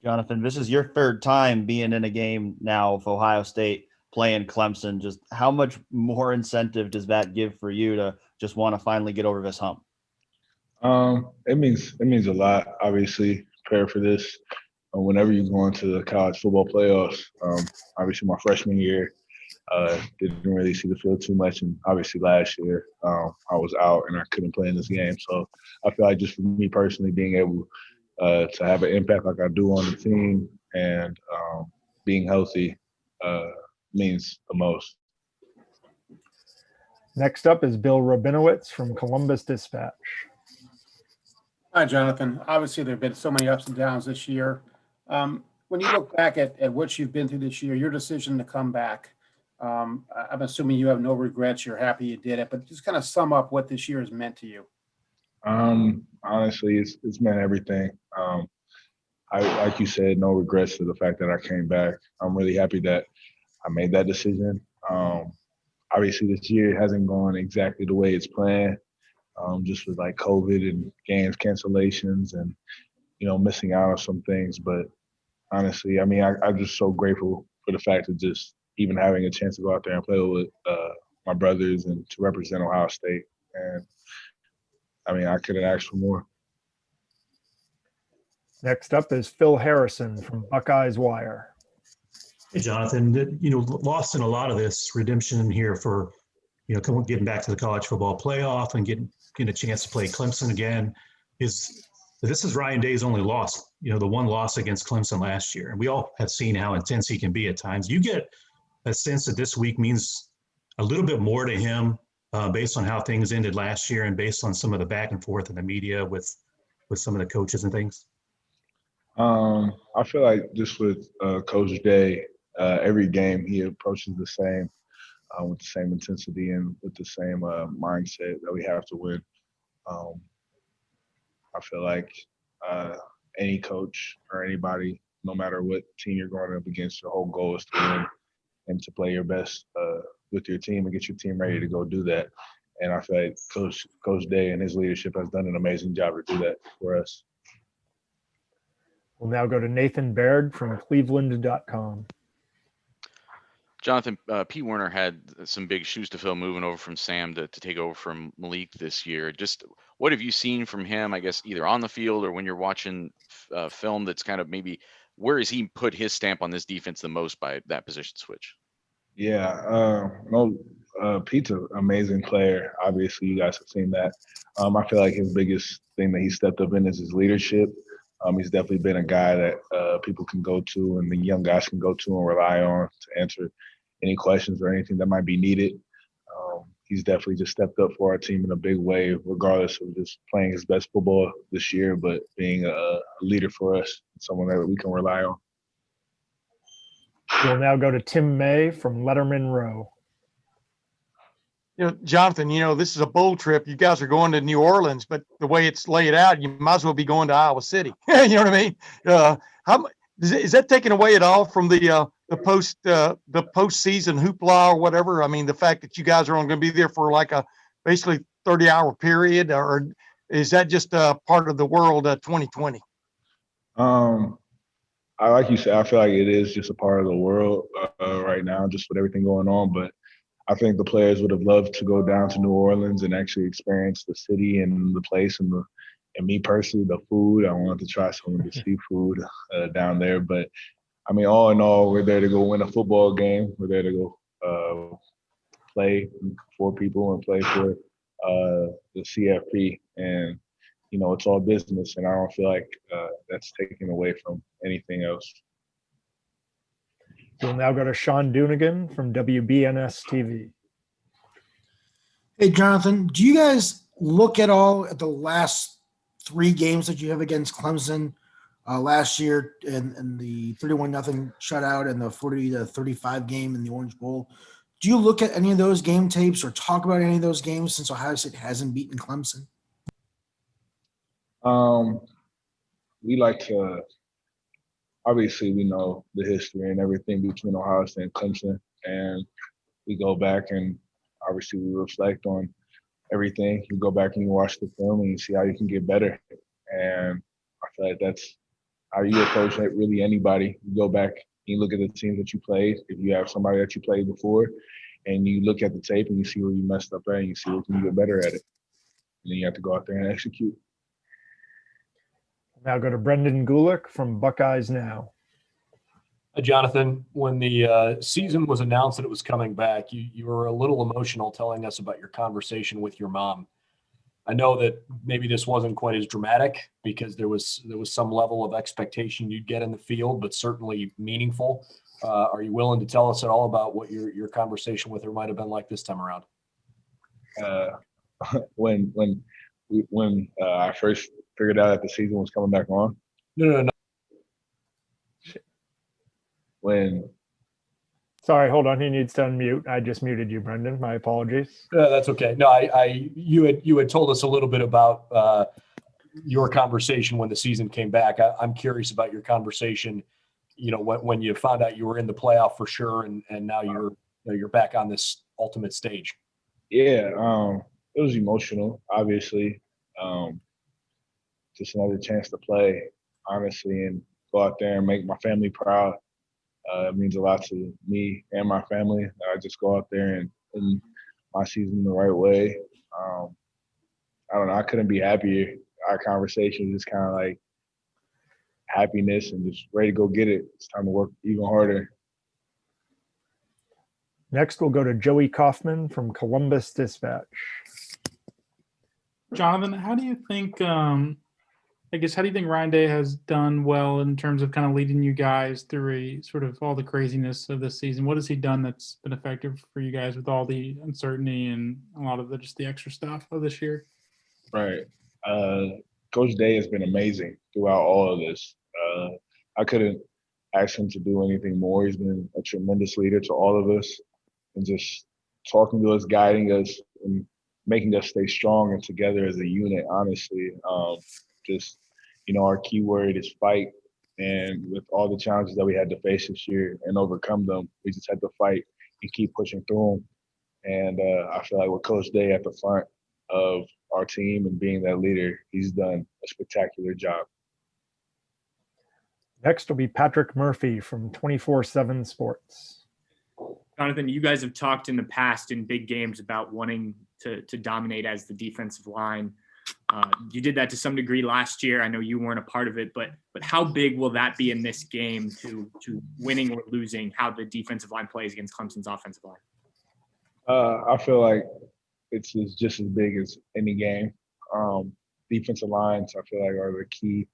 Jonathan, this is your third time being in a game now with Ohio State playing Clemson. Just how much more incentive does that give for you to just want to finally get over this hump? It means a lot. Obviously, prepare for this. Whenever you go into the college football playoffs, obviously my freshman year, didn't really see the field too much, and obviously last year I was out and I couldn't play in this game. So I feel like just for me personally, being able to have an impact like I do on the team and being healthy uh, means the most. Next up is Bill Rabinowitz from Columbus Dispatch. Hi, Jonathan. Obviously, there have been so many ups and downs this year. When you look back at what you've been through this year, your decision to come back, I'm assuming you have no regrets. You're happy you did it, but just kind of sum up what this year has meant to you. Honestly, it's meant everything. I like you said, no regrets to the fact that I came back. I'm really happy that I made that decision. Obviously, this year hasn't gone exactly the way it's planned, just with like COVID and games cancellations and missing out on some things. But honestly, I mean, I'm just so grateful for the fact of just even having a chance to go out there and play with my brothers and to represent Ohio State. And I mean, I couldn't ask for more. Next up is Phil Harrison from Buckeyes Wire. Hey, Jonathan, lost in a lot of this redemption here for, getting back to the college football playoff and getting a chance to play Clemson again. This is Ryan Day's only loss, the one loss against Clemson last year. And we all have seen how intense he can be at times. You get a sense that this week means a little bit more to him based on how things ended last year and based on some of the back and forth in the media with some of the coaches and things. I feel like just with Coach Day, every game he approaches the same with the same intensity and with the same mindset that we have to win. I feel like any coach or anybody, no matter what team you're going up against, your whole goal is to win and to play your best with your team and get your team ready to go do that. And I feel like Coach Day and his leadership has done an amazing job to do that for us. We'll now go to Nathan Baird from Cleveland.com. Jonathan, Pete Werner had some big shoes to fill moving over from Sam to take over from Malik this year. Just what have you seen from him, I guess, either on the field or when you're watching film that's kind of maybe where has he put his stamp on this defense the most by that position switch? Yeah, Pete's an amazing player. Obviously, you guys have seen that. I feel like his biggest thing that he stepped up in is his leadership. He's definitely been a guy that people can go to and the young guys can go to and rely on to answer any questions or anything that might be needed. He's definitely just stepped up for our team in a big way, regardless of just playing his best football this year, but being a leader for us, someone that we can rely on. We'll now go to Tim May from Letterman Row. Jonathan, this is a bowl trip. You guys are going to New Orleans, but the way it's laid out, you might as well be going to Iowa City. You know what I mean? Is that taken away at all from the postseason hoopla or whatever? I mean, the fact that you guys are only going to be there for like a basically 30-hour period, or is that just a part of the world 2020? I like you said, I feel like it is just a part of the world right now, just with everything going on. But I think the players would have loved to go down to New Orleans and actually experience the city and the place and me personally, the food. I wanted to try some of the seafood down there. But, I mean, all in all, we're there to go win a football game. We're there to go play for people and play for the CFP. And, it's all business, and I don't feel like that's taken away from anything else. We'll now go to Sean Dunigan from WBNS TV. Hey, Jonathan, do you guys look at all at the last 3 games that you have against Clemson last year and the 31-0 shutout and the 40-35 game in the Orange Bowl? Do you look at any of those game tapes or talk about any of those games since Ohio State hasn't beaten Clemson? We like to obviously we know the history and everything between Ohio State and Clemson, and we go back and obviously we reflect on everything. You go back and you watch the film and you see how you can get better. And I feel like that's how you approach really anybody. You go back and you look at the teams that you played. If you have somebody that you played before, and you look at the tape and you see where you messed up at, and you see where you can get better at it, and then you have to go out there and execute. Now go to Brendan Gulick from Buckeyes Now. Jonathan, when the season was announced that it was coming back, you were a little emotional telling us about your conversation with your mom. I know that maybe this wasn't quite as dramatic because there was some level of expectation you'd get in the field, but certainly meaningful. Are you willing to tell us at all about what your conversation with her might have been like this time around? When I first figured out that the season was coming back on. No. Sorry, hold on. He needs to unmute. I just muted you, Brendan. My apologies. That's okay. No, you had told us a little bit about your conversation when the season came back. I'm curious about your conversation. When you found out you were in the playoff for sure, and now you're back on this ultimate stage. Yeah, it was emotional, obviously. Just another chance to play, honestly, and go out there and make my family proud. It means a lot to me and my family. I just go out there and end my season the right way. I don't know. I couldn't be happier. Our conversation is just kind of like happiness and just ready to go get it. It's time to work even harder. Next, we'll go to Joey Kaufman from Columbus Dispatch. Jonathan, how do you think Ryan Day has done well in terms of kind of leading you guys through a sort of all the craziness of this season? What has he done that's been effective for you guys with all the uncertainty and a lot of the extra stuff of this year? Right. Coach Day has been amazing throughout all of this. I couldn't ask him to do anything more. He's been a tremendous leader to all of us and just talking to us, guiding us, and making us stay strong and together as a unit, honestly. Our key word is fight. And with all the challenges that we had to face this year and overcome them, we just had to fight and keep pushing through them. And I feel like with Coach Day at the front of our team and being that leader, he's done a spectacular job. Next will be Patrick Murphy from 24/7 Sports. Jonathan, you guys have talked in the past in big games about wanting to dominate as the defensive line. You did that to some degree last year. I know you weren't a part of it, but how big will that be in this game to winning or losing, how the defensive line plays against Clemson's offensive line? I feel like it's just as big as any game. Defensive lines, I feel like, are the key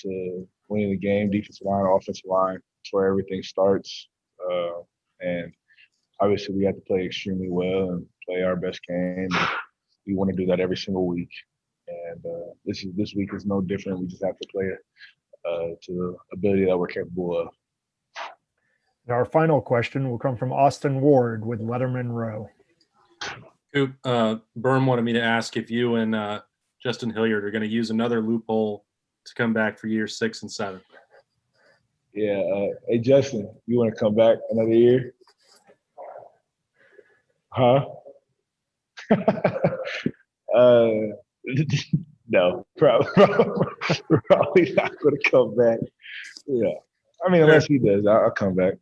to winning the game. Defensive line, offensive line, it's where everything starts. And obviously we have to play extremely well and play our best game. And we want to do that every single week. And this week is no different. We just have to play to the ability that we're capable of. And our final question will come from Austin Ward with Letterman Row. Coop, Berm wanted me to ask if you and Justin Hilliard are going to use another loophole to come back for years 6 and 7. Yeah. Hey, Justin, you want to come back another year? Huh? No, probably not going to come back. Yeah. I mean, unless he does, I'll come back.